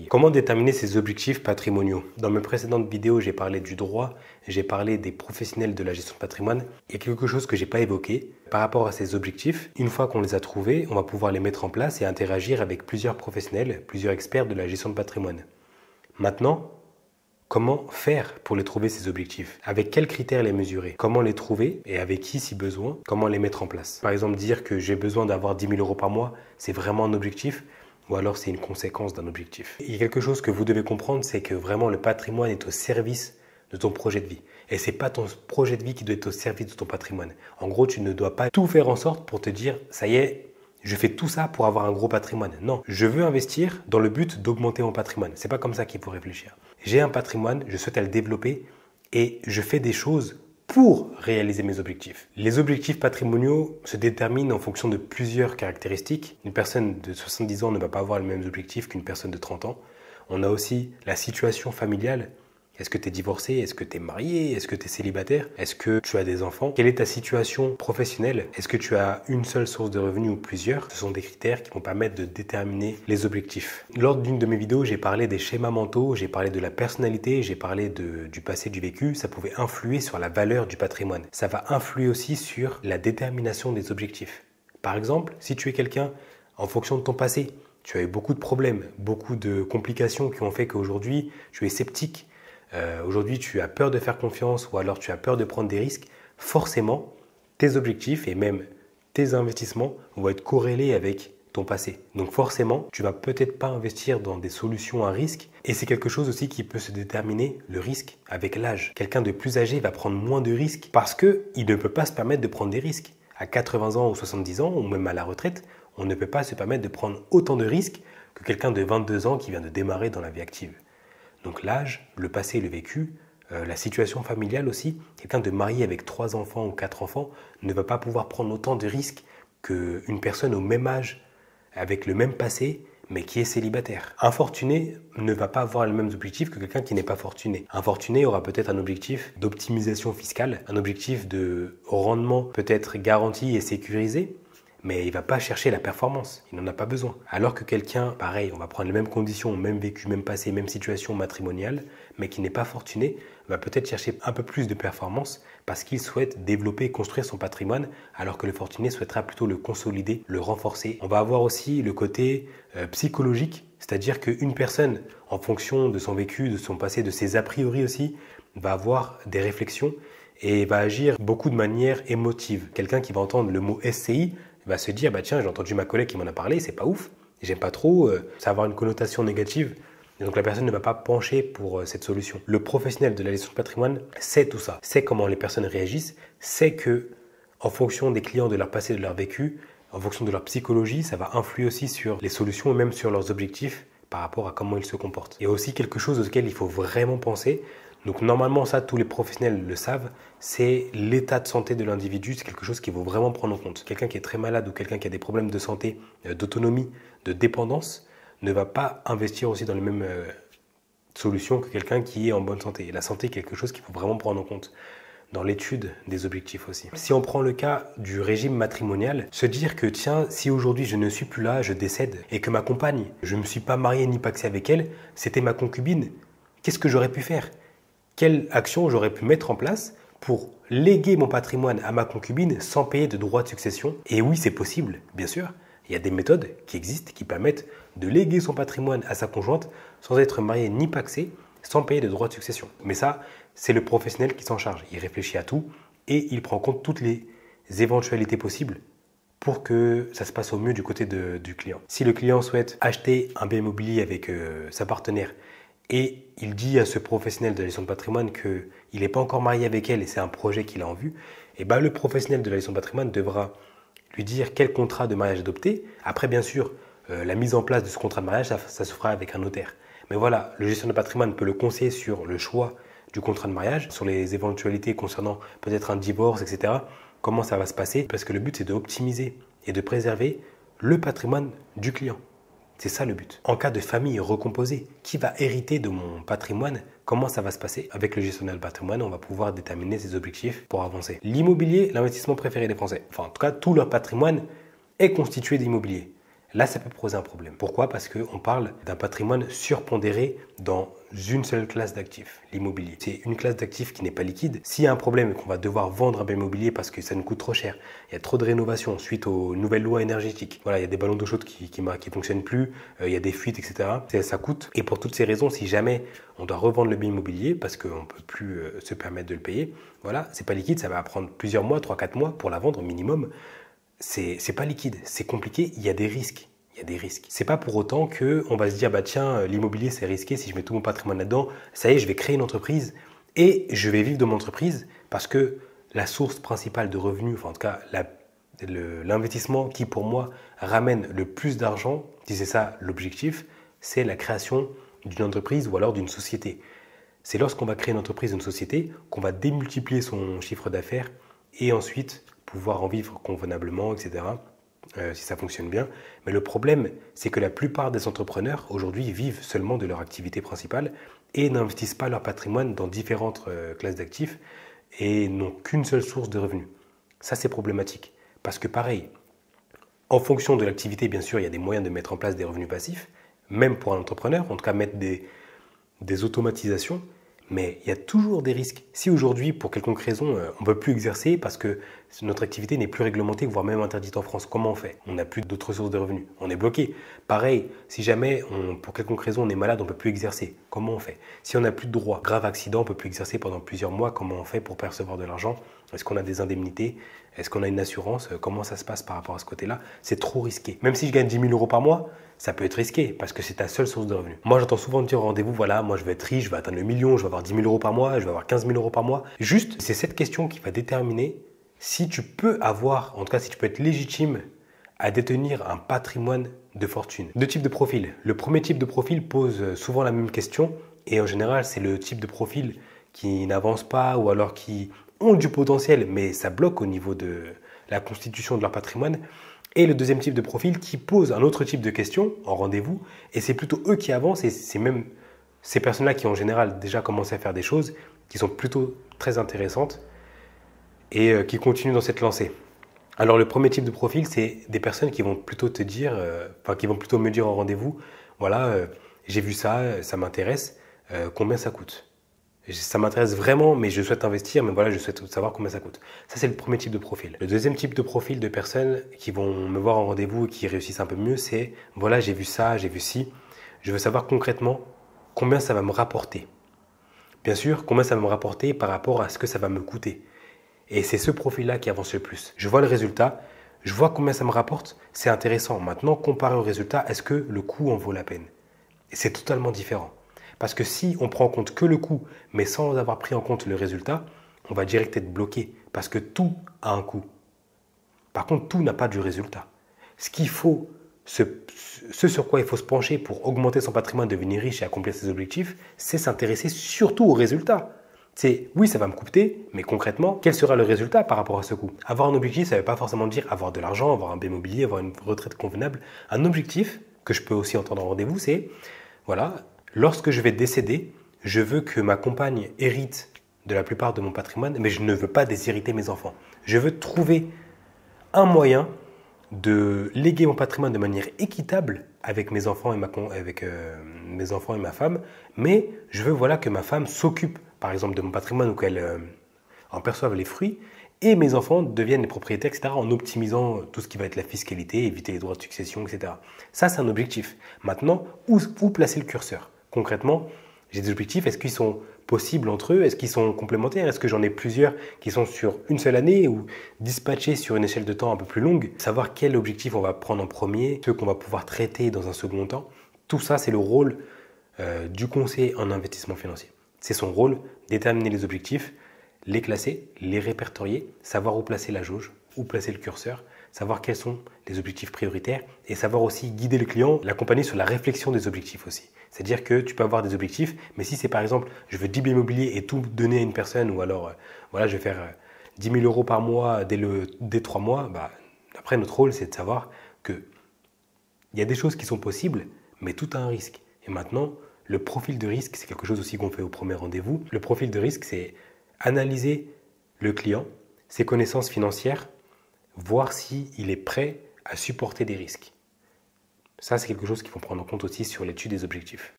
l'immobilier. Comment déterminer ses objectifs patrimoniaux? Dans mes précédentes vidéos, j'ai parlé du droit, j'ai parlé des professionnels de la gestion de patrimoine. Il y a quelque chose que je n'ai pas évoqué par rapport à ces objectifs. Une fois qu'on les a trouvés, on va pouvoir les mettre en place et interagir avec plusieurs professionnels, plusieurs experts de la gestion de patrimoine. Maintenant, comment faire pour les trouver, ces objectifs? Avec quels critères les mesurer? Comment les trouver et avec qui si besoin? Comment les mettre en place? Par exemple, dire que j'ai besoin d'avoir 10 000 euros par mois, c'est vraiment un objectif? Ou alors c'est une conséquence d'un objectif? Il y a quelque chose que vous devez comprendre, c'est que vraiment le patrimoine est au service de ton projet de vie. Et ce n'est pas ton projet de vie qui doit être au service de ton patrimoine. En gros, tu ne dois pas tout faire en sorte pour te dire, ça y est, je fais tout ça pour avoir un gros patrimoine. Non, je veux investir dans le but d'augmenter mon patrimoine. C'est pas comme ça qu'il faut réfléchir. J'ai un patrimoine, je souhaite le développer et je fais des choses pour réaliser mes objectifs. Les objectifs patrimoniaux se déterminent en fonction de plusieurs caractéristiques. Une personne de 70 ans ne va pas avoir les mêmes objectifs qu'une personne de 30 ans. On a aussi la situation familiale. Est-ce que tu es divorcé? Est-ce que tu es marié? Est-ce que tu es célibataire? Est-ce que tu as des enfants? Quelle est ta situation professionnelle? Est-ce que tu as une seule source de revenus ou plusieurs? Ce sont des critères qui vont permettre de déterminer les objectifs. Lors d'une de mes vidéos, j'ai parlé des schémas mentaux, j'ai parlé de la personnalité, j'ai parlé du passé, du vécu. Ça pouvait influer sur la valeur du patrimoine. Ça va influer aussi sur la détermination des objectifs. Par exemple, si tu es quelqu'un, en fonction de ton passé, tu as eu beaucoup de problèmes, beaucoup de complications qui ont fait qu'aujourd'hui, tu es sceptique. Aujourd'hui, tu as peur de faire confiance ou alors tu as peur de prendre des risques, forcément, tes objectifs et même tes investissements vont être corrélés avec ton passé. Donc forcément, tu vas peut-être pas investir dans des solutions à risque et c'est quelque chose aussi qui peut se déterminer, le risque, avec l'âge. Quelqu'un de plus âgé va prendre moins de risques parce qu'il ne peut pas se permettre de prendre des risques. À 80 ans ou 70 ans ou même à la retraite, on ne peut pas se permettre de prendre autant de risques que quelqu'un de 22 ans qui vient de démarrer dans la vie active. Donc l'âge, le passé et le vécu, la situation familiale aussi, quelqu'un de marié avec 3 enfants ou 4 enfants ne va pas pouvoir prendre autant de risques qu'une personne au même âge, avec le même passé, mais qui est célibataire. Un fortuné ne va pas avoir les mêmes objectifs que quelqu'un qui n'est pas fortuné. Un fortuné aura peut-être un objectif d'optimisation fiscale, un objectif de rendement peut-être garanti et sécurisé, mais il ne va pas chercher la performance, il n'en a pas besoin. Alors que quelqu'un, pareil, on va prendre les mêmes conditions, même vécu, même passé, même situation matrimoniale, mais qui n'est pas fortuné, va peut-être chercher un peu plus de performance parce qu'il souhaite développer et construire son patrimoine, alors que le fortuné souhaitera plutôt le consolider, le renforcer. On va avoir aussi le côté psychologique, c'est-à-dire qu'une personne, en fonction de son vécu, de son passé, de ses a priori aussi, va avoir des réflexions et va agir beaucoup de manière émotive. Quelqu'un qui va entendre le mot SCI va se dire, bah tiens, j'ai entendu ma collègue qui m'en a parlé, c'est pas ouf, j'aime pas trop, ça va avoir une connotation négative. Et donc la personne ne va pas pencher pour cette solution. Le professionnel de la gestion de patrimoine sait tout ça, sait comment les personnes réagissent, sait que en fonction des clients, de leur passé, de leur vécu, en fonction de leur psychologie, ça va influer aussi sur les solutions et même sur leurs objectifs par rapport à comment ils se comportent. Il y a aussi quelque chose auquel il faut vraiment penser. Donc normalement, ça, tous les professionnels le savent, c'est l'état de santé de l'individu, c'est quelque chose qu'il faut vraiment prendre en compte. Quelqu'un qui est très malade ou quelqu'un qui a des problèmes de santé, d'autonomie, de dépendance, ne va pas investir aussi dans les mêmes solutions que quelqu'un qui est en bonne santé. Et la santé est quelque chose qu'il faut vraiment prendre en compte dans l'étude des objectifs aussi. Si on prend le cas du régime matrimonial, se dire que tiens, si aujourd'hui je ne suis plus là, je décède, et que ma compagne, je ne me suis pas marié ni pacsé avec elle, c'était ma concubine, qu'est-ce que j'aurais pu faire ? Quelle action j'aurais pu mettre en place pour léguer mon patrimoine à ma concubine sans payer de droits de succession? Et oui, c'est possible, bien sûr. Il y a des méthodes qui existent qui permettent de léguer son patrimoine à sa conjointe sans être marié ni pacsé, sans payer de droits de succession. Mais ça, c'est le professionnel qui s'en charge. Il réfléchit à tout et il prend en compte toutes les éventualités possibles pour que ça se passe au mieux du côté du client. Si le client souhaite acheter un bien immobilier avec sa partenaire, et il dit à ce professionnel de la gestion de patrimoine qu'il n'est pas encore marié avec elle et c'est un projet qu'il a en vue, et ben le professionnel de la gestion de patrimoine devra lui dire quel contrat de mariage adopter. Après, bien sûr, la mise en place de ce contrat de mariage, ça se fera avec un notaire. Mais voilà, le gestionnaire de patrimoine peut le conseiller sur le choix du contrat de mariage, sur les éventualités concernant peut-être un divorce, etc. Comment ça va se passer? Parce que le but, c'est d'optimiser et de préserver le patrimoine du client. C'est ça le but. En cas de famille recomposée, qui va hériter de mon patrimoine? Comment ça va se passer? Avec le gestionnaire de patrimoine, on va pouvoir déterminer ses objectifs pour avancer. L'immobilier, l'investissement préféré des Français. Enfin, en tout cas, tout leur patrimoine est constitué d'immobilier. Là, ça peut poser un problème. Pourquoi? Parce qu'on parle d'un patrimoine surpondéré dans une seule classe d'actifs, l'immobilier. C'est une classe d'actifs qui n'est pas liquide. S'il y a un problème et qu'on va devoir vendre un bien immobilier parce que ça nous coûte trop cher, il y a trop de rénovations suite aux nouvelles lois énergétiques, voilà, il y a des ballons d'eau chaude qui fonctionnent plus, il y a des fuites, etc. Ça coûte. Et pour toutes ces raisons, si jamais on doit revendre le bien immobilier parce qu'on ne peut plus se permettre de le payer, voilà, c'est pas liquide, ça va prendre plusieurs mois, 3-4 mois pour la vendre au minimum. C'est pas liquide, c'est compliqué, il y a des risques. Il y a des risques. C'est pas pour autant qu'on va se dire, bah tiens, l'immobilier c'est risqué, si je mets tout mon patrimoine là-dedans, ça y est, je vais créer une entreprise et je vais vivre de mon entreprise parce que la source principale de revenus, enfin en tout cas l'investissement qui pour moi ramène le plus d'argent, si c'est ça l'objectif, c'est la création d'une entreprise ou alors d'une société. C'est lorsqu'on va créer une entreprise, une société, qu'on va démultiplier son chiffre d'affaires et ensuite pouvoir en vivre convenablement, etc. Si ça fonctionne bien. Mais le problème, c'est que la plupart des entrepreneurs aujourd'hui vivent seulement de leur activité principale et n'investissent pas leur patrimoine dans différentes classes d'actifs et n'ont qu'une seule source de revenus. Ça, c'est problématique. Parce que pareil, en fonction de l'activité, bien sûr, il y a des moyens de mettre en place des revenus passifs, même pour un entrepreneur, en tout cas mettre des automatisations. Mais il y a toujours des risques. Si aujourd'hui, pour quelconque raison, on ne peut plus exercer parce que notre activité n'est plus réglementée, voire même interdite en France, comment on fait? On n'a plus d'autres sources de revenus. On est bloqué. Pareil, si jamais, pour quelconque raison, on est malade, on ne peut plus exercer. Comment on fait? Si on n'a plus de droits, grave accident, on ne peut plus exercer pendant plusieurs mois, comment on fait pour percevoir de l'argent? Est-ce qu'on a des indemnités? Est-ce qu'on a une assurance? Comment ça se passe par rapport à ce côté-là? C'est trop risqué. Même si je gagne 10 000 euros par mois, ça peut être risqué parce que c'est ta seule source de revenus. Moi, j'entends souvent dire au rendez-vous, voilà, moi je vais être riche, je vais atteindre le million, je vais avoir 10 000 euros par mois, je vais avoir 15 000 euros par mois. Juste, c'est cette question qui va déterminer si tu peux avoir, en tout cas si tu peux être légitime à détenir un patrimoine de fortune. Deux types de profils. Le premier type de profil pose souvent la même question et en général, c'est le type de profil qui n'avance pas ou alors qui ont du potentiel, mais ça bloque au niveau de la constitution de leur patrimoine. Et le deuxième type de profil qui pose un autre type de questions en rendez-vous, et c'est plutôt eux qui avancent, et c'est même ces personnes-là qui en général déjà commencé à faire des choses qui sont plutôt très intéressantes et qui continuent dans cette lancée. Alors le premier type de profil, c'est des personnes qui vont plutôt te dire, qui vont plutôt me dire en rendez-vous, voilà, j'ai vu ça, ça m'intéresse, combien ça coûte? Ça m'intéresse vraiment, mais je souhaite investir, mais voilà, je souhaite savoir combien ça coûte. Ça, c'est le premier type de profil. Le deuxième type de profil de personnes qui vont me voir en rendez-vous et qui réussissent un peu mieux, c'est, voilà, j'ai vu ça, j'ai vu ci. Je veux savoir concrètement combien ça va me rapporter. Bien sûr, combien ça va me rapporter par rapport à ce que ça va me coûter. Et c'est ce profil-là qui avance le plus. Je vois le résultat, je vois combien ça me rapporte, c'est intéressant. Maintenant, comparé au résultat, est-ce que le coût en vaut la peine? Et c'est totalement différent. Parce que si on prend en compte que le coût, mais sans avoir pris en compte le résultat, on va direct être bloqué. Parce que tout a un coût. Par contre, tout n'a pas du résultat. Ce qu'il faut, ce sur quoi il faut se pencher pour augmenter son patrimoine, devenir riche et accomplir ses objectifs, c'est s'intéresser surtout au résultat. C'est, oui, ça va me coûter, mais concrètement, quel sera le résultat par rapport à ce coût? Avoir un objectif, ça ne veut pas forcément dire avoir de l'argent, avoir un bien immobilier, avoir une retraite convenable. Un objectif, que je peux aussi entendre en rendez-vous, c'est, voilà, lorsque je vais décéder, je veux que ma compagne hérite de la plupart de mon patrimoine, mais je ne veux pas déshériter mes enfants. Je veux trouver un moyen de léguer mon patrimoine de manière équitable avec mes enfants et ma femme, mais je veux voilà, que ma femme s'occupe, par exemple, de mon patrimoine ou qu'elle en perçoive les fruits, et mes enfants deviennent les propriétaires, etc., en optimisant tout ce qui va être la fiscalité, éviter les droits de succession, etc. Ça, c'est un objectif. Maintenant, où placer le curseur? Concrètement, j'ai des objectifs, est-ce qu'ils sont possibles entre eux? Est-ce qu'ils sont complémentaires? Est-ce que j'en ai plusieurs qui sont sur une seule année ou dispatchés sur une échelle de temps un peu plus longue? Savoir quel objectif on va prendre en premier, ceux qu'on va pouvoir traiter dans un second temps. Tout ça, c'est le rôle du conseiller en investissement financier. C'est son rôle, déterminer les objectifs, les classer, les répertorier, savoir où placer la jauge, où placer le curseur, savoir quels sont les objectifs prioritaires et savoir aussi guider le client, l'accompagner sur la réflexion des objectifs aussi. C'est-à-dire que tu peux avoir des objectifs, mais si c'est par exemple, je veux 10 biens immobiliers et tout donner à une personne, ou alors, voilà, je vais faire 10 000 euros par mois dès 3 mois, bah, après notre rôle, c'est de savoir qu'il y a des choses qui sont possibles, mais tout a un risque. Et maintenant, le profil de risque, c'est quelque chose aussi qu'on fait au premier rendez-vous. Le profil de risque, c'est analyser le client, ses connaissances financières, voir s'il est prêt à supporter des risques. Ça, c'est quelque chose qu'il faut prendre en compte aussi sur l'étude des objectifs.